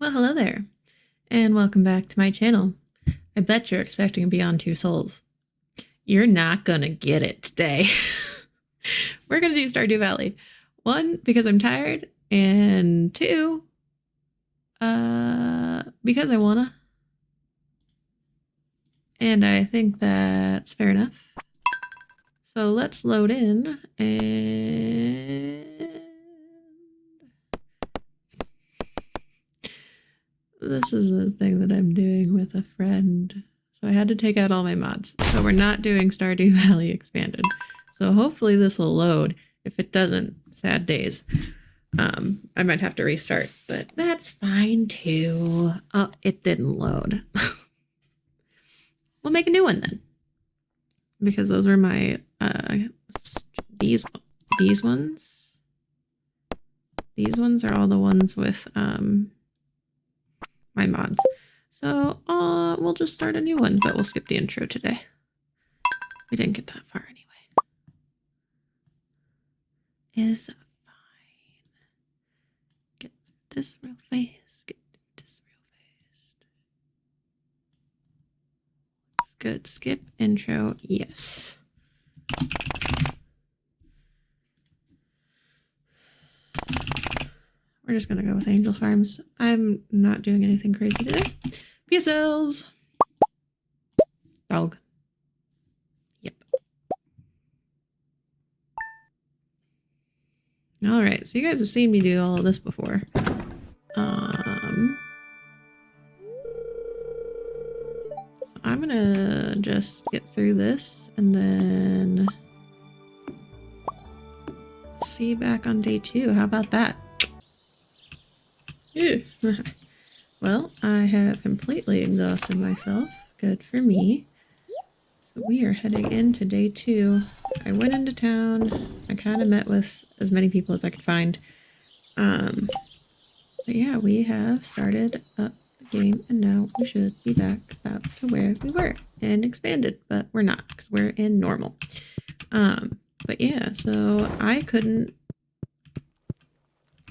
Well, hello there, and welcome back to my channel. I bet you're expecting a Beyond Two Souls. You're not gonna get it today. We're gonna do Stardew Valley. One, because I'm tired, and two, because I wanna. And I think that's fair enough. So let's load in, and this is a thing that I'm doing with a friend. So I had to take out all my mods. So we're not doing Stardew Valley Expanded. So hopefully this will load. If it doesn't, sad days. I might have to restart, but that's fine too. Oh, it didn't load. We'll make a new one then. Because those were my, these ones. These ones are all the ones with, my mods. So we'll just start a new one, but we'll skip the intro today. We didn't get that far anyway. Is fine. Get this real fast. Get this real fast. It's good. Skip intro. Yes. We're just gonna go with Angel Farms. I'm not doing anything crazy today. PSLs. Dog. Yep. All right, so you guys have seen me do all of this before. So I'm gonna just get through this and then see you back on day 2. How about that? Well, I have completely exhausted myself. Good for me. So we are heading into day 2. I went into town. I kind of met with as many people as I could find. But yeah, we have started up the game, and now we should be back about to where we were and expanded, but we're not because we're in normal. But yeah, so I couldn't.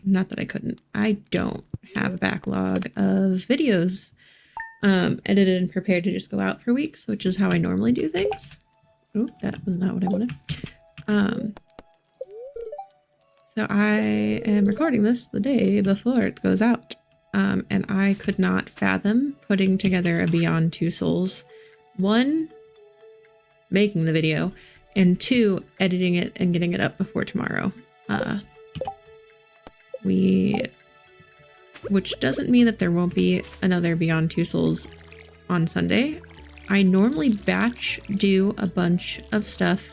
Not that I couldn't. I don't have a backlog of videos edited and prepared to just go out for weeks, which is how I normally do things. Oh, that was not what I wanted. So I am recording this the day before it goes out. And I could not fathom putting together a Beyond Two Souls. 1, making the video, and 2, editing it and getting it up before tomorrow. Which doesn't mean that there won't be another Beyond Two Souls on Sunday. I normally batch do a bunch of stuff,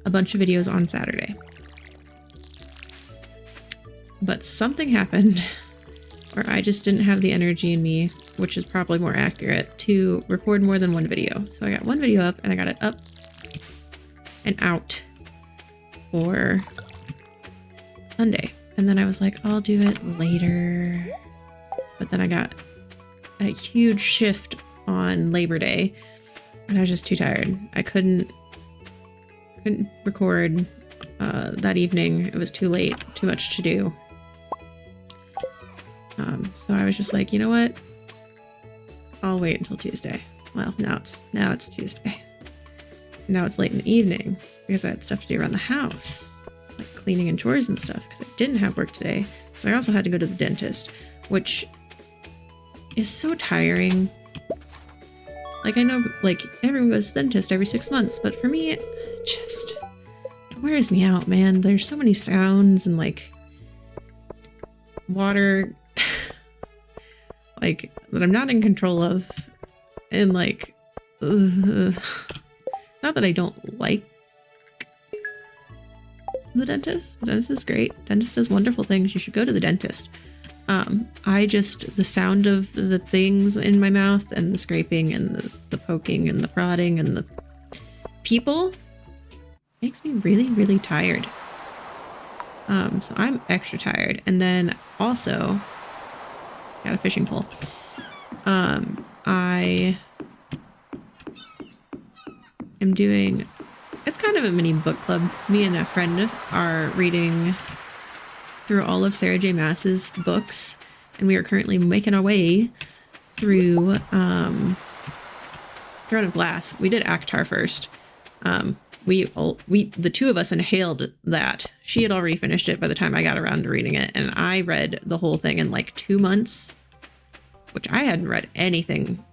a bunch of videos on Saturday. But something happened where I just didn't have the energy in me, which is probably more accurate, to record more than one video. So I got one video up and I got it up and out for Sunday. And then I was like, I'll do it later. But then I got a huge shift on Labor Day and I was just too tired. I couldn't record that evening. It was too late, too much to do. So I was just like, you know what? I'll wait until Tuesday. Well, now it's Tuesday. Now it's late in the evening because I had stuff to do around the house, like cleaning and chores and stuff, because I didn't have work today. So I also had to go to the dentist, which is so tiring. Like, I know, like, everyone goes to the dentist every 6 months, but for me, it wears me out, man. There's so many sounds and, like, water, like, that I'm not in control of. And, like, not that I don't like the dentist. The dentist is great. The dentist does wonderful things. You should go to the dentist. The sound of the things in my mouth and the scraping and the poking and the prodding and the people makes me really, really tired. So I'm extra tired. And then also got a fishing pole. I am doing, it's kind of a mini book club. Me and a friend are reading through all of Sarah J. Maas's books and we are currently making our way through Throne of Glass. We did Akhtar first. We the two of us inhaled that. She had already finished it by the time I got around to reading it, and I read the whole thing in like 2 months, which I hadn't read anything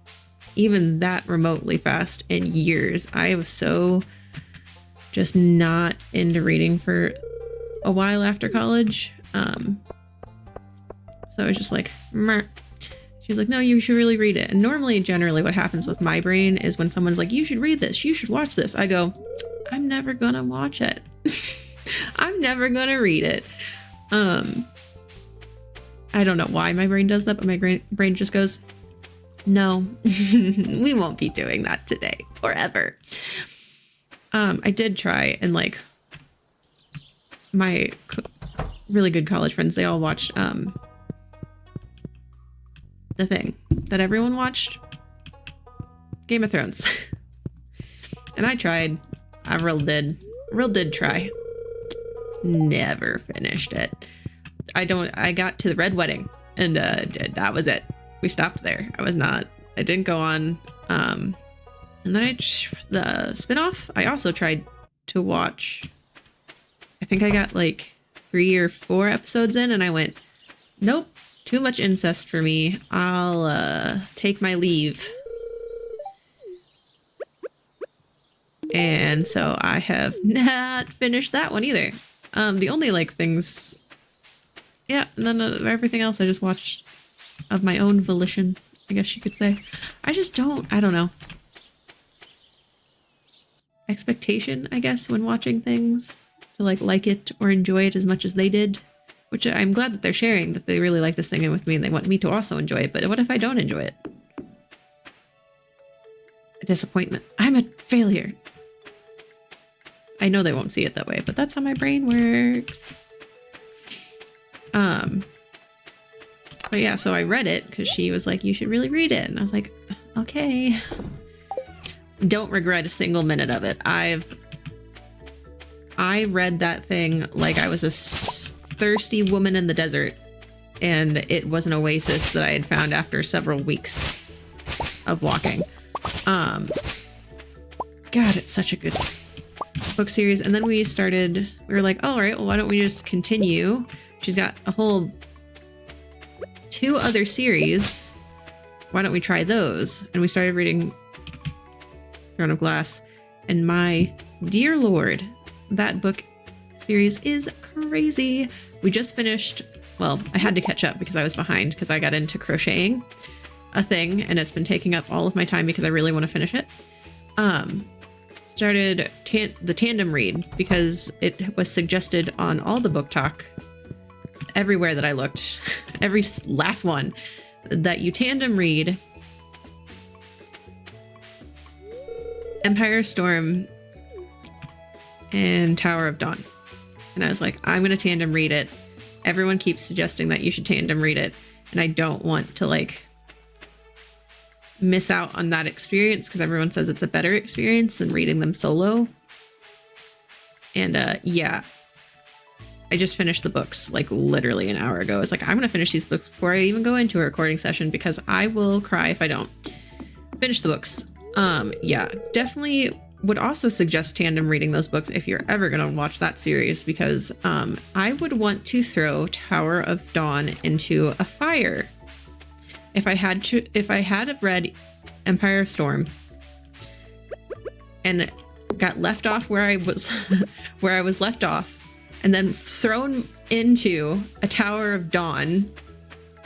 even that remotely fast in years. I was so just not into reading for a while after college. So I was just like, meh. She's like, no, you should really read it. And normally, generally what happens with my brain is when someone's like, you should read this, you should watch this, I go, I'm never gonna watch it. I'm never gonna read it. I don't know why my brain does that, but my brain just goes, no, we won't be doing that today or ever. I did try, and like my really good college friends, they all watched the thing that everyone watched, Game of Thrones. And I tried. I real did try. Never finished it. I got to the Red Wedding, and that was it. We stopped there. I didn't go on. And then the spinoff, I also tried to watch. I think I got like 3 or 4 episodes in, and I went, nope, too much incest for me. I'll take my leave. And so I have not finished that one either. The only like things, yeah, and then everything else I just watched of my own volition, I guess you could say. I don't know. Expectation, I guess, when watching things, to like it or enjoy it as much as they did, which I'm glad that they're sharing, that they really like this thing with me and they want me to also enjoy it. But what if I don't enjoy it? A disappointment. I'm a failure. I know they won't see it that way, but that's how my brain works. But yeah, so I read it because she was like, you should really read it. And I was like, okay. Don't regret a single minute of it. I read that thing like I was a thirsty woman in the desert, and it was an oasis that I had found after several weeks of walking. God, it's such a good book series. And then we were like, oh, all right, well, why don't we just continue? She's got a whole 2 other series. Why don't we try those? And we started reading Throne of Glass, and my dear Lord, that book series is crazy. We just finished, well, I had to catch up because I was behind because I got into crocheting a thing, and it's been taking up all of my time because I really want to finish it. Started the tandem read because it was suggested on all the book talk everywhere that I looked, every last one, that you tandem read Empire Storm and Tower of Dawn. And I was like, I'm going to tandem read it. Everyone keeps suggesting that you should tandem read it, and I don't want to like miss out on that experience because everyone says it's a better experience than reading them solo. And yeah, I just finished the books like literally an hour ago. I was like, I'm going to finish these books before I even go into a recording session because I will cry if I don't finish the books. Yeah, definitely would also suggest tandem reading those books if you're ever going to watch that series, because I would want to throw Tower of Dawn into a fire. If I had read Empire of Storm and got left off where I was where I was left off, and then thrown into a Tower of Dawn,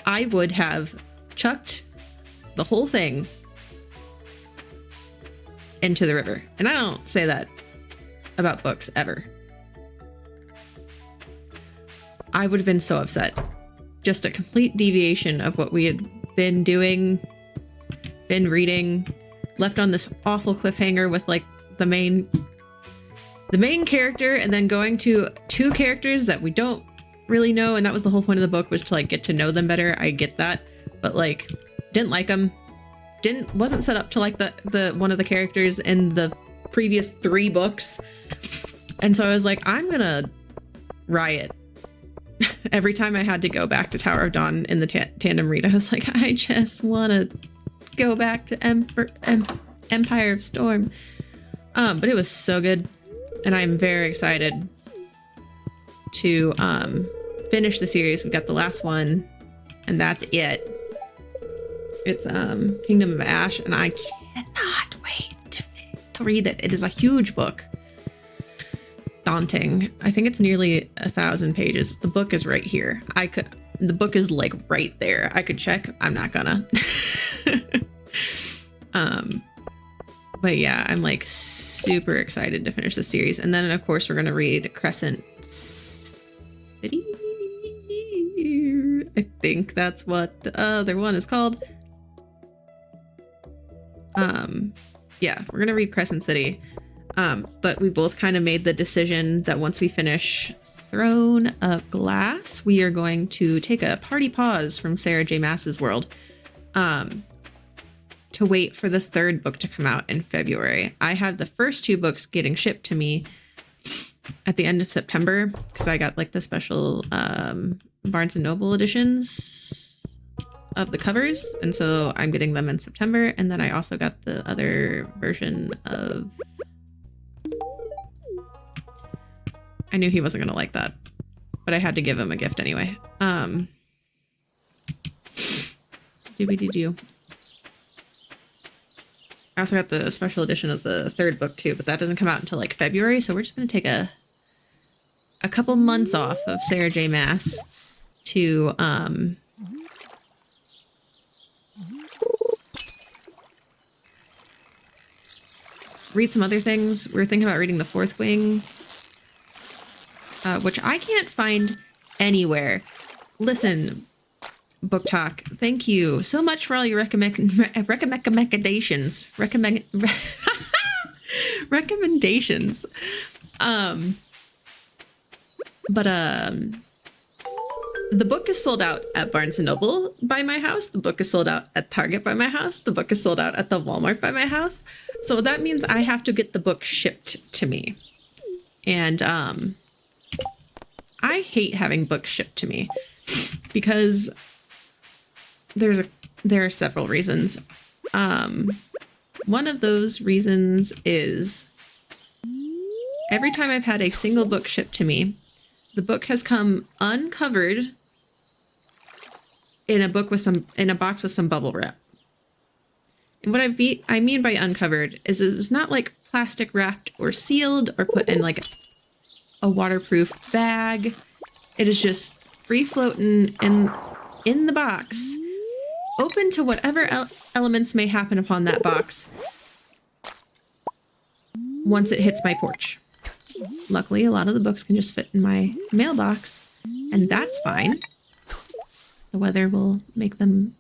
I would have chucked the whole thing into the river. And I don't say that about books ever. I would have been so upset. Just a complete deviation of what we had been doing, been reading, left on this awful cliffhanger with like the main character, and then going to 2 characters that we don't really know, and that was the whole point of the book, was to like get to know them better. I get that, but like didn't like them. Wasn't set up to like the one of the characters in the previous 3 books. And so I was like, I'm gonna riot. Every time I had to go back to Tower of Dawn in the tandem read, I was like, I just want to go back to Empire of Storm. But it was so good, and I'm very excited to finish the series. We got the last one, and that's it. It's Kingdom of Ash, and I cannot wait to read it. It is a huge book. Daunting. I think it's nearly 1,000 pages. The book is right here. The book is like right there. I could check. I'm not gonna. But yeah, I'm like super excited to finish the series. And then of course we're gonna read Crescent City. I think that's what the other one is called. Yeah, we're gonna read Crescent City. But we both kind of made the decision that once we finish Throne of Glass, we are going to take a party pause from Sarah J. Maas's world to wait for the third book to come out in February. I have the first 2 books getting shipped to me at the end of September because I got like the special Barnes & Noble editions of the covers, and so I'm getting them in September. And then I also got the other version of... I knew he wasn't gonna like that, but I had to give him a gift anyway. Doobie-doo-doo. I also got the special edition of the third book too, but that doesn't come out until like February, so we're just gonna take a couple months off of Sarah J. Maas to read some other things. We're thinking about reading The Fourth Wing, which I can't find anywhere. Listen, Book Talk, thank you so much for all your recommendations. Recommendations. The book is sold out at Barnes & Noble by my house. The book is sold out at Target by my house. The book is sold out at the Walmart by my house. So that means I have to get the book shipped to me. And I hate having books shipped to me because there are several reasons. One of those reasons is every time I've had a single book shipped to me, the book has come uncovered in a box with some bubble wrap. And what I mean by uncovered is it's not like plastic wrapped or sealed or put in like a waterproof bag. It is just free floating in the box, open to whatever elements may happen upon that box once it hits my porch. Luckily, a lot of the books can just fit in my mailbox, and that's fine. The weather will make them,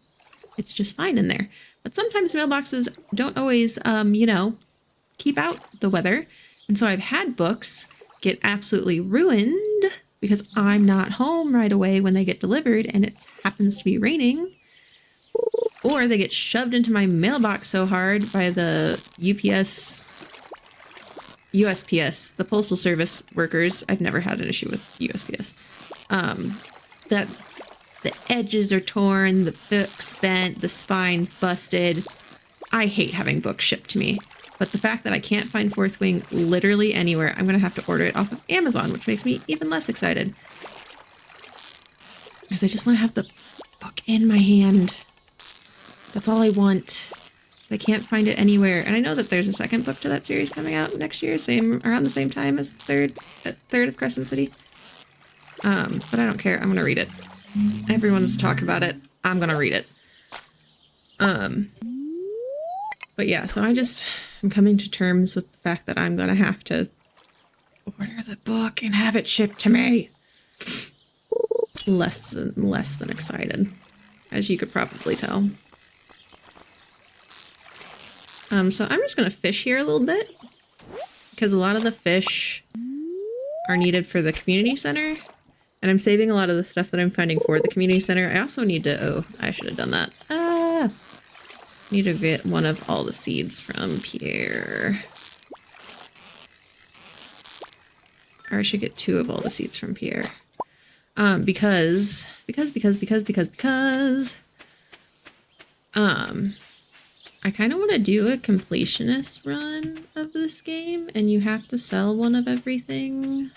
it's just fine in there. But sometimes mailboxes don't always, keep out the weather. And so I've had books get absolutely ruined because I'm not home right away when they get delivered and it happens to be raining. Or they get shoved into my mailbox so hard by the USPS, the Postal Service workers. I've never had an issue with USPS. That the edges are torn, the book's bent, the spine's busted. I hate having books shipped to me. But the fact that I can't find Fourth Wing literally anywhere, I'm going to have to order it off of Amazon, which makes me even less excited. Because I just want to have the book in my hand. That's all I want. I can't find it anywhere. And I know that there's a second book to that series coming out next year, around the same time as the third of Crescent City. But I don't care. I'm going to read it. Everyone's talking about it. I'm going to read it. But yeah, so I'm coming to terms with the fact that I'm going to have to order the book and have it shipped to me. Less than excited, as you could probably tell. So I'm just going to fish here a little bit because a lot of the fish are needed for the community center. And I'm saving a lot of the stuff that I'm finding for the community center. I also need to, oh, I should have done that. Need to get one of all the seeds from Pierre. Or I should get 2 of all the seeds from Pierre. Because I kind of want to do a completionist run of this game, and you have to sell one of everything.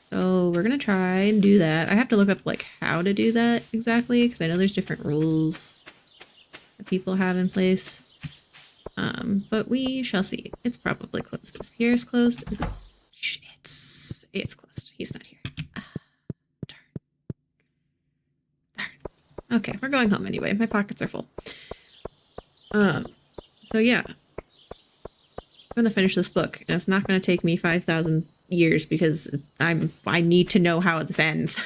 So we're gonna try and do that. I have to look up like how to do that exactly, because I know there's different rules that people have in place. But we shall see. It's probably closed. Is Pierre's closed? Is it? It's closed. He's not here. Darn. Darn. Okay, we're going home anyway. My pockets are full. So yeah, I'm gonna finish this book, and it's not gonna take me 5,000 years because I need to know how this ends.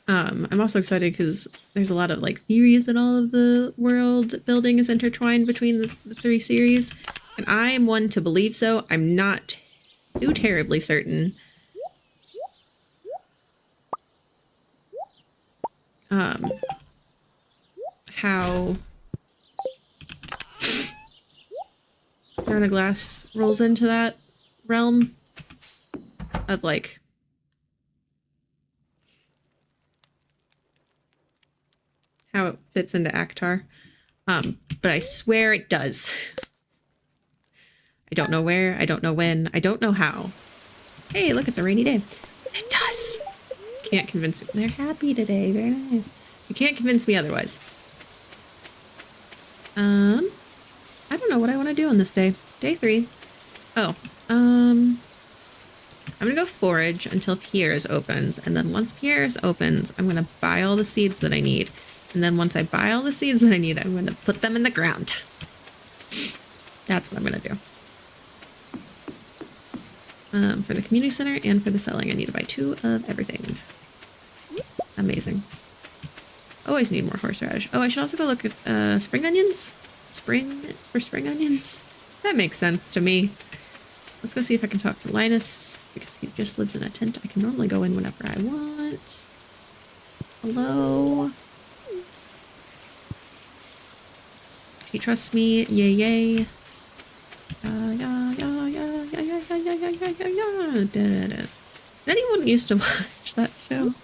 I'm also excited because there's a lot of like theories that all of the world building is intertwined between the three series, and I am one to believe so. I'm not too terribly certain. How Throne of Glass rolls into that realm of like how it fits into Akhtar. But I swear it does. I don't know where, I don't know when, I don't know how. Hey, look, it's a rainy day. It does. Can't convince me. They're happy today. Very nice. You can't convince me otherwise. I don't know what I want to do on this day. Day 3. Oh, I'm gonna go forage until Pierre's opens, and then once Pierre's opens, I'm gonna buy all the seeds that I need. And then once I buy all the seeds that I need, I'm gonna put them in the ground. That's what I'm gonna do. For the community center and for the selling, I need to buy 2 of everything. Amazing. Always need more horseradish. Oh, I should also go look at spring onions. Spring onions. That makes sense to me. Let's go see if I can talk to Linus, because he just lives in a tent. I can normally go in whenever I want. Hello? He trusts me. Yay, yay. Did anyone used to watch that show?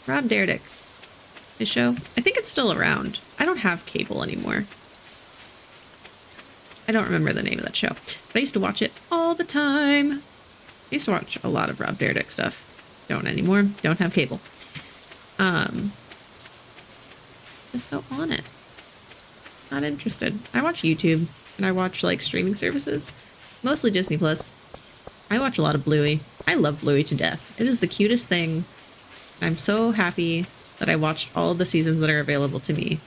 Rob Dyrdek. His show? I think it's still around. I don't have cable anymore. I don't remember the name of that show. But I used to watch it all the time. I used to watch a lot of Rob Dyrdek stuff. Don't anymore. Don't have cable. Just don't want it. Not interested. I watch YouTube and I watch like streaming services. Mostly Disney Plus. I watch a lot of Bluey. I love Bluey to death. It is the cutest thing. I'm so happy that I watched all the seasons that are available to me.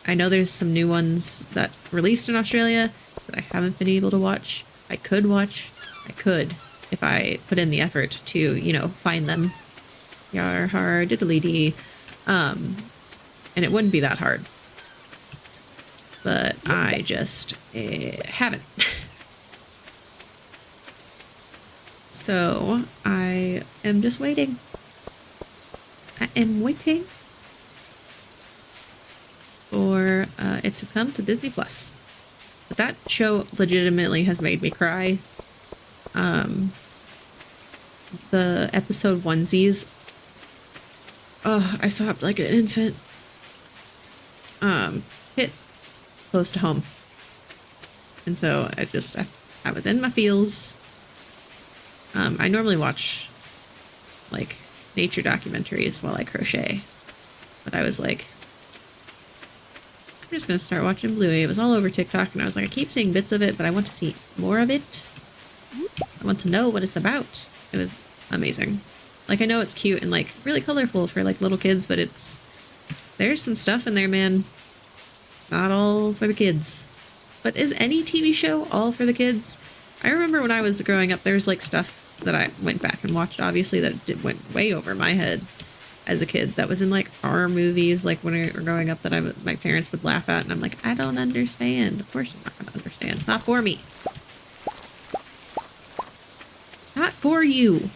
I know there's some new ones that released in Australia that I haven't been able to watch. I could watch. I could if I put in the effort to, you know, find them. Yar har diddly dee. And it wouldn't be that hard. But I just haven't. So I am just waiting. I am waiting for it to come to Disney Plus. But that show legitimately has made me cry. The episode onesies. Oh, I sobbed like an infant. Hit close to home. And so I was in my feels. I normally watch like nature documentaries while I crochet, but I was like, I'm just gonna start watching Bluey. It was all over TikTok, and I was like, I keep seeing bits of it, but I want to see more of it. I want to know what it's about. It was amazing. Like, I know it's cute and like really colorful for like little kids, but there's some stuff in there, man. Not all for the kids. But is any TV show all for the kids? I remember when I was growing up, there's like stuff that I went back and watched, obviously, that went way over my head as a kid. That was in like horror movies, like when we were growing up, that my parents would laugh at, and I'm like, I don't understand. Of course you're not going to understand. It's not for me. Not for you.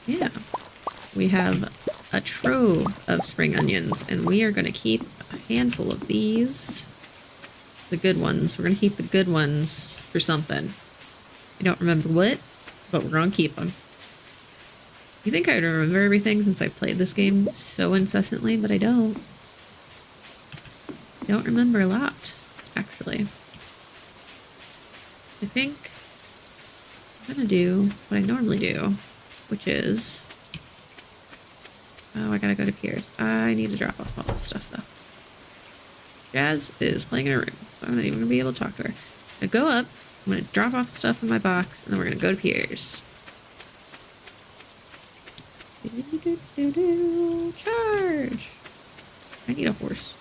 Yeah. We have a trove of spring onions, and we are going to keep a handful of these. The good ones. We're gonna keep the good ones for something. I don't remember what, but we're gonna keep them. You think I'd remember everything since I played this game so incessantly, but I don't. I don't remember a lot, actually. I think I'm gonna do what I normally do, which is... Oh, I gotta go to Pierre's. I need to drop off all this stuff, though. Jazz is playing in a room, so I'm not even gonna be able to talk to her. I'm gonna go up, I'm gonna drop off the stuff in my box, and then we're gonna go to Pierre's. Charge! I need a horse.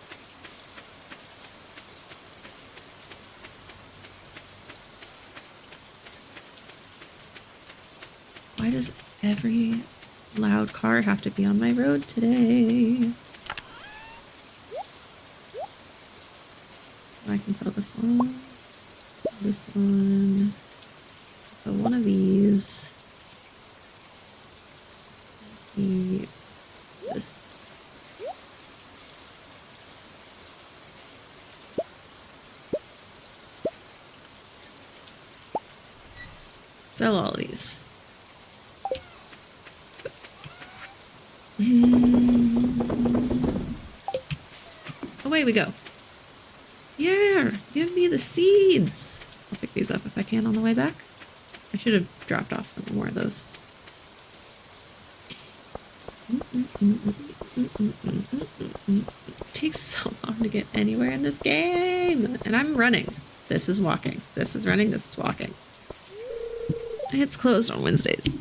Why does every loud car have to be on my road today? I can sell this one. This one. So one of these. This. Sell all these. Away we go. Yeah, give me the seeds. I'll pick these up if I can on the way back. I should have dropped off some more of those. It takes so long to get anywhere in this game. And I'm running. This is walking. This is running. This is walking. It's closed on Wednesdays.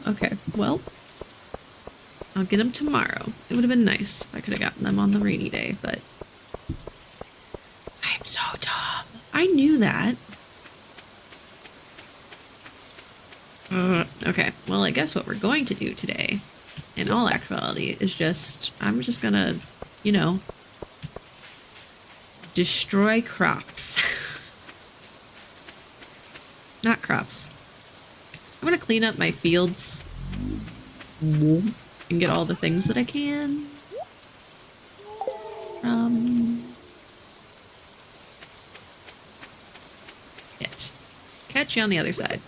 Okay. Well, I'll get them tomorrow. It would have been nice if I could have gotten them on the rainy day, but I'm so dumb. I knew that. Okay. Well, I guess what we're going to do today, in all actuality, is I'm just gonna, you know, destroy crops. Not crops. I'm gonna clean up my fields and get all the things that I can from it. Catch you on the other side.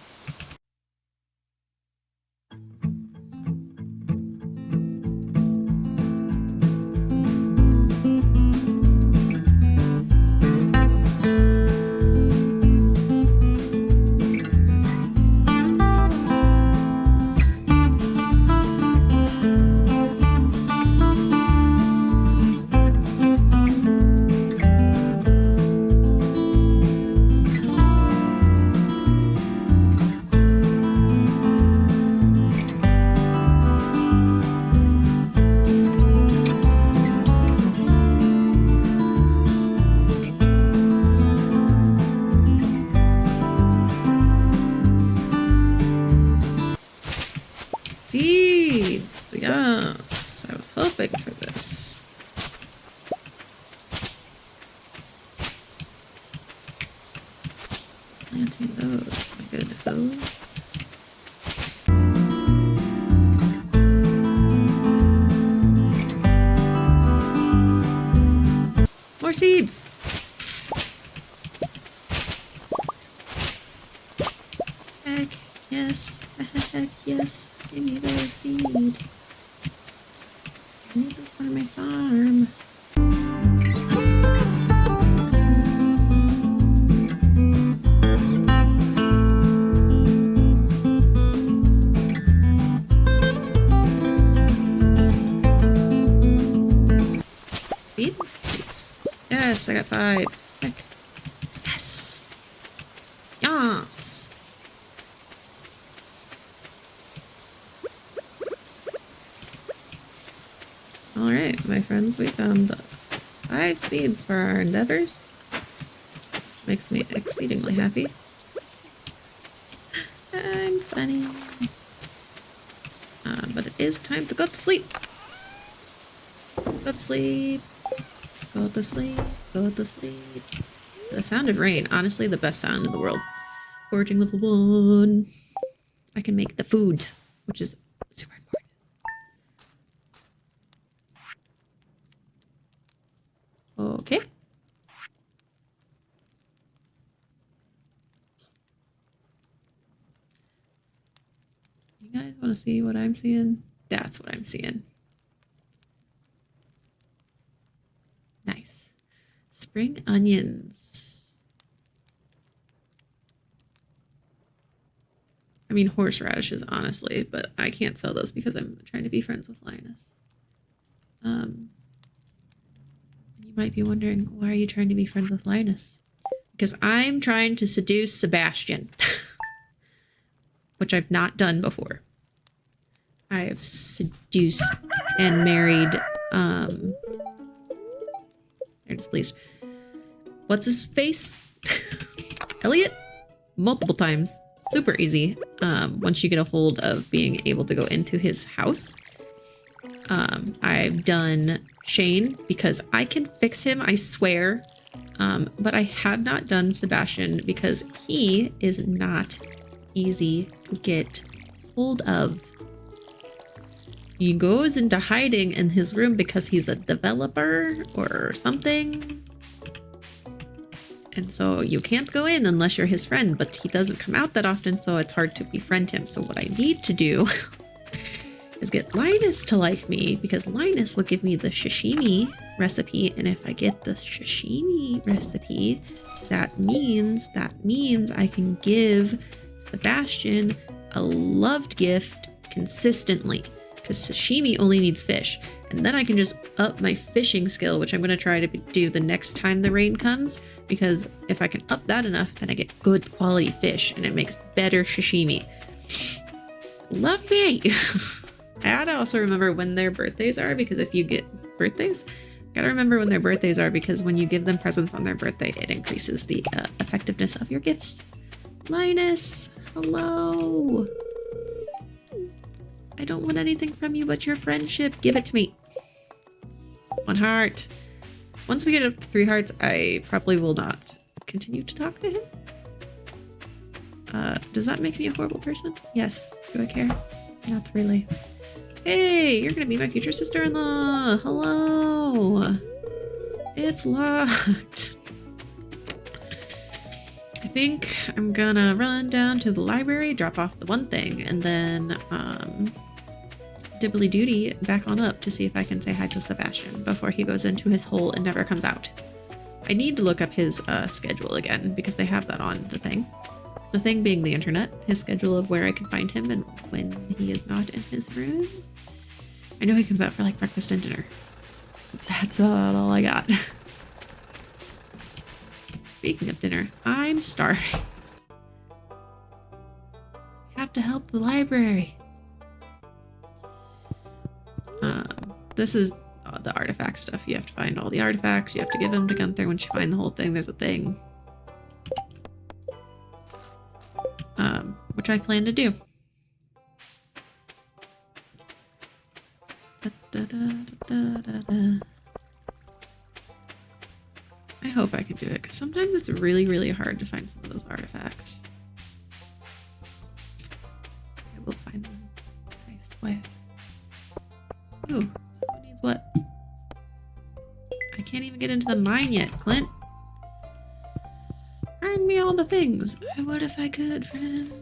Seeds! Yes! I was hoping for this. Planting those. My good hose. More seeds! Heck yes. Heck yes. Give me the seed. I need this for my farm. Seed? Yes, I got 5. Heck. Yes! Yes! Alright, my friends, we found 5 seeds for our endeavors. Which makes me exceedingly happy. I'm funny. But it is time to go to sleep. Go to sleep. Go to sleep. Go to sleep. The sound of rain, honestly, the best sound in the world. Foraging level 1. I can make the food, which is super important. Okay. You guys want to see what I'm seeing? That's what I'm seeing. Nice. Spring onions. I mean, horseradishes, honestly, but I can't sell those because I'm trying to be friends with Linus. You might be wondering, why are you trying to be friends with Linus? Because I'm trying to seduce Sebastian. Which I've not done before. I have seduced and married, they're displeased. What's his face? Elliot? Multiple times. Super easy. Once you get a hold of being able to go into his house. I've done Shane because I can fix him, I swear. But I have not done Sebastian because he is not easy to get hold of. He goes into hiding in his room because he's a developer or something. And so you can't go in unless you're his friend, but he doesn't come out that often, so it's hard to befriend him. So what I need to do is get Linus to like me, because Linus will give me the sashimi recipe. And if I get the sashimi recipe, that means I can give Sebastian a loved gift consistently, because sashimi only needs fish. And then I can just up my fishing skill, which I'm going to try to do the next time the rain comes, because if I can up that enough, then I get good quality fish and it makes better sashimi. Love me. I gotta also remember when their birthdays are, because if you get birthdays, gotta remember when their birthdays are, because when you give them presents on their birthday, it increases the effectiveness of your gifts. Linus, hello. I don't want anything from you but your friendship. Give it to me. 1 heart. Once we get up to 3 hearts, I probably will not continue to talk to him. Does that make me a horrible person? Yes. Do I care? Not really. Hey, you're gonna be my future sister-in-law. Hello. It's locked. I think I'm gonna run down to the library, drop off the one thing, and then dibbly doody back on up to see if I can say hi to Sebastian before he goes into his hole and never comes out. I need to look up his schedule again, because they have that on the thing. The thing being the internet, his schedule of where I can find him and when he is not in his room. I know he comes out for like breakfast and dinner. That's all I got. Speaking of dinner, I'm starving. I have to help the library. This is the artifact stuff. You have to find all the artifacts. You have to give them to Gunther. Once you find the whole thing, there's a thing. Which I plan to do. I hope I can do it, because sometimes it's really, really hard to find some of those artifacts. I will find them. I swear. Ooh, who needs what? I can't even get into the mine yet, Clint. Earn me all the things. I would if I could, friend.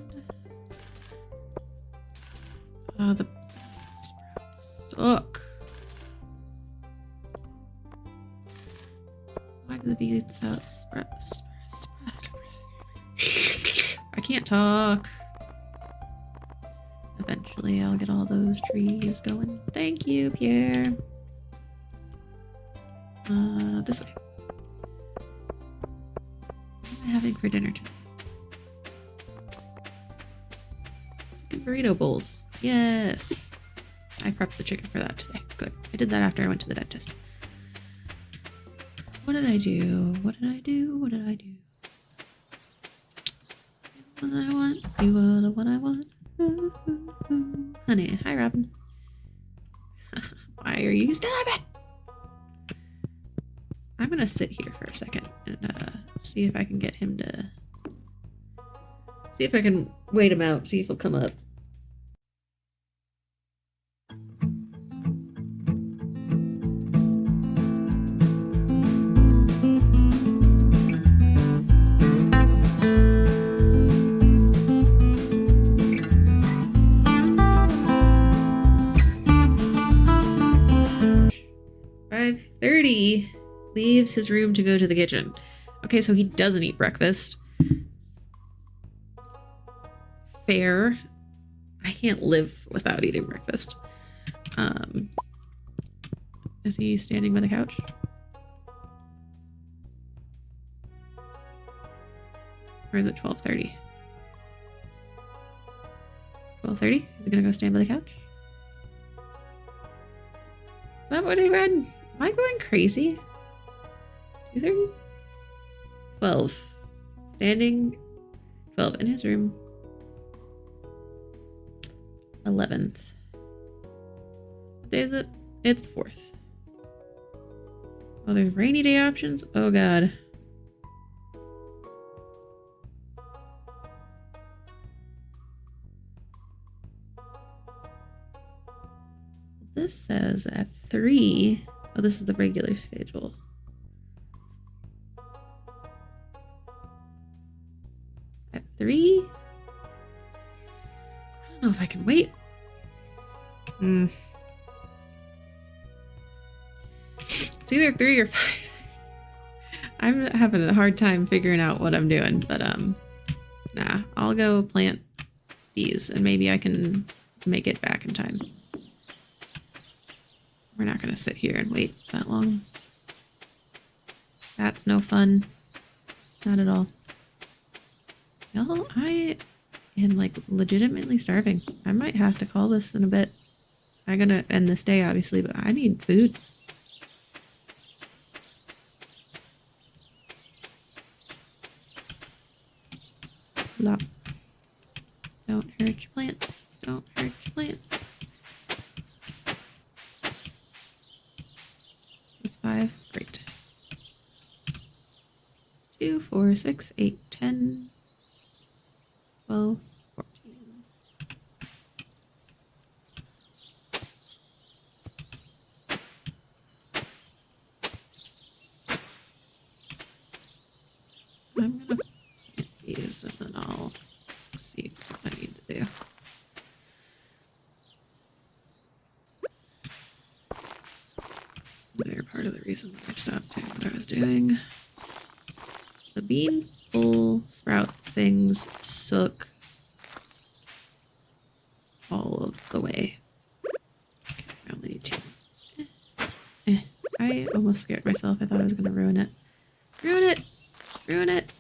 Oh, the sprouts suck. Why do the beets sprout? I can't talk. Eventually, I'll get all those trees going. Thank you, Pierre. This way. What am I having for dinner today? Burrito bowls. Yes. I prepped the chicken for that today. Good. I did that after I went to the dentist. What did I do? What did I do? What did I do? What I want. You are the one I want. Ooh, ooh, ooh. Honey. Hi, Robin. Why are you still in bed? I'm gonna sit here for a second and see if I can get him to... See if I can wait him out, see if he'll come up. 12:30, leaves his room to go to the kitchen. Okay, so he doesn't eat breakfast. Fair. I can't live without eating breakfast. Is he standing by the couch? Or is it 12:30? 12:30? Is he gonna go stand by the couch? Is that what I read? Am I going crazy? 2:30? 12. Standing. 12 in his room. 11th. What day is it? It's the 4th. Oh, there's rainy day options? Oh god. This says at 3. Oh, this is the regular schedule. At 3? I don't know if I can wait. It's either 3 or 5. I'm having a hard time figuring out what I'm doing, but nah, I'll go plant these and maybe I can make it back in time. We're not gonna sit here and wait that long. That's no fun. Not at all. Y'all, I am like legitimately starving. I might have to call this in a bit. I'm gonna end this day obviously, but I need food. Lop. Don't hurt your plants. Don't hurt your plants. That's 5. Great. 2, 4, 6, 8, 10, 12, 14. I'm gonna get these and then I'll see what I need to do. They're part of the reason that I stopped doing what I was doing. The bean full sprout things suck all of the way. Okay, I only need 2. I almost scared myself. I thought I was going to ruin it. Ruin it! Ruin it!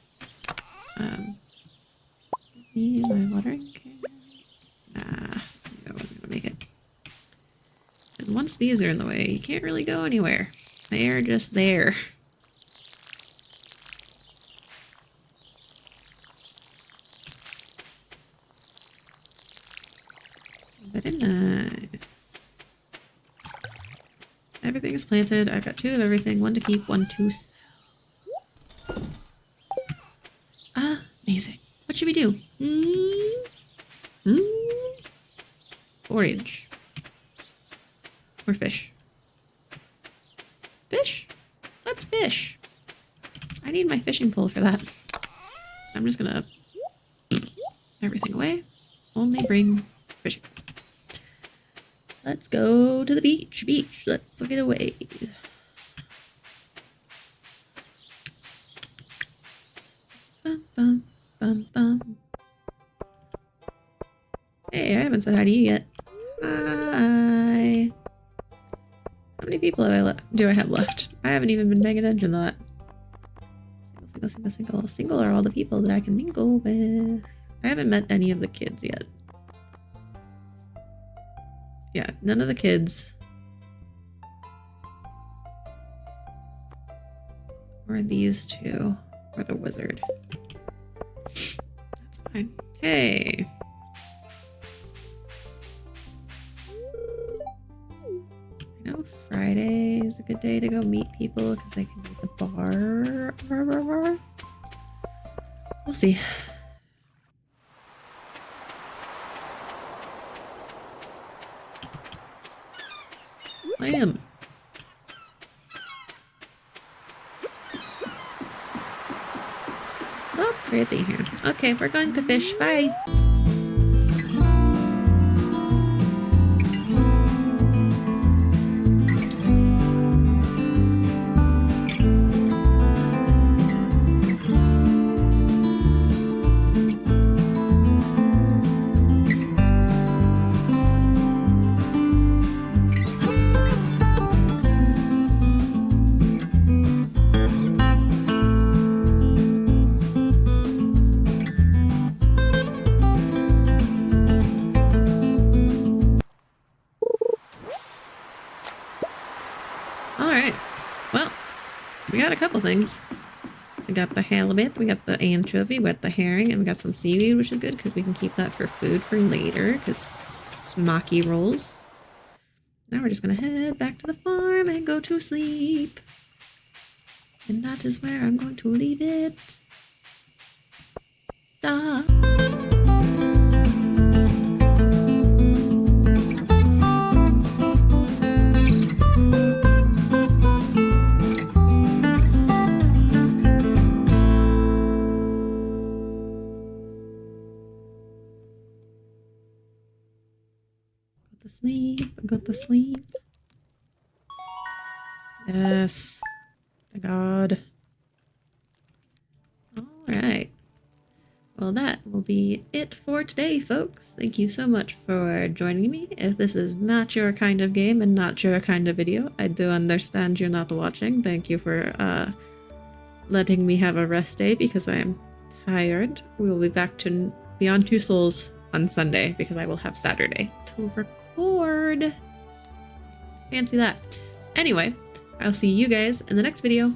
Give me my watering can. Nah, I wasn't going to make it. Because once these are in the way, you can't really go anywhere. They are just there. Very nice. Everything is planted. I've got 2 of everything. 1 to keep, 1 to sell. Amazing. What should we do? Forage. Or fish. Fish? Let's fish. I need my fishing pole for that. I'm just gonna everything away. Only bring fishing. Let's go to the beach. Beach. Let's get away. Bum, bum, bum, bum. Hey, I haven't said hi to you yet. Hi. How many people do I have left? I haven't even been paying attention to that. Single. Single are all the people that I can mingle with. I haven't met any of the kids yet. Yeah, none of the kids. Or these 2. Or the wizard. That's fine. Hey! I know Friday is a good day to go meet people because they can be at the bar. We'll see. Lamb. Oh, pretty here. Okay, we're going to fish. Bye. We got a couple things. We got the halibut, we got the anchovy, we got the herring, and we got some seaweed, which is good because we can keep that for food for later, because smoky rolls. Now we're just gonna head back to the farm and go to sleep. And that is where I'm going to leave it. Da. Go to sleep. Yes. Thank God. Alright. Well, that will be it for today, folks. Thank you so much for joining me. If this is not your kind of game and not your kind of video, I do understand you're not watching. Thank you for letting me have a rest day because I am tired. We will be back to Beyond Two Souls on Sunday because I will have Saturday to record. Fancy that. Anyway, I'll see you guys in the next video.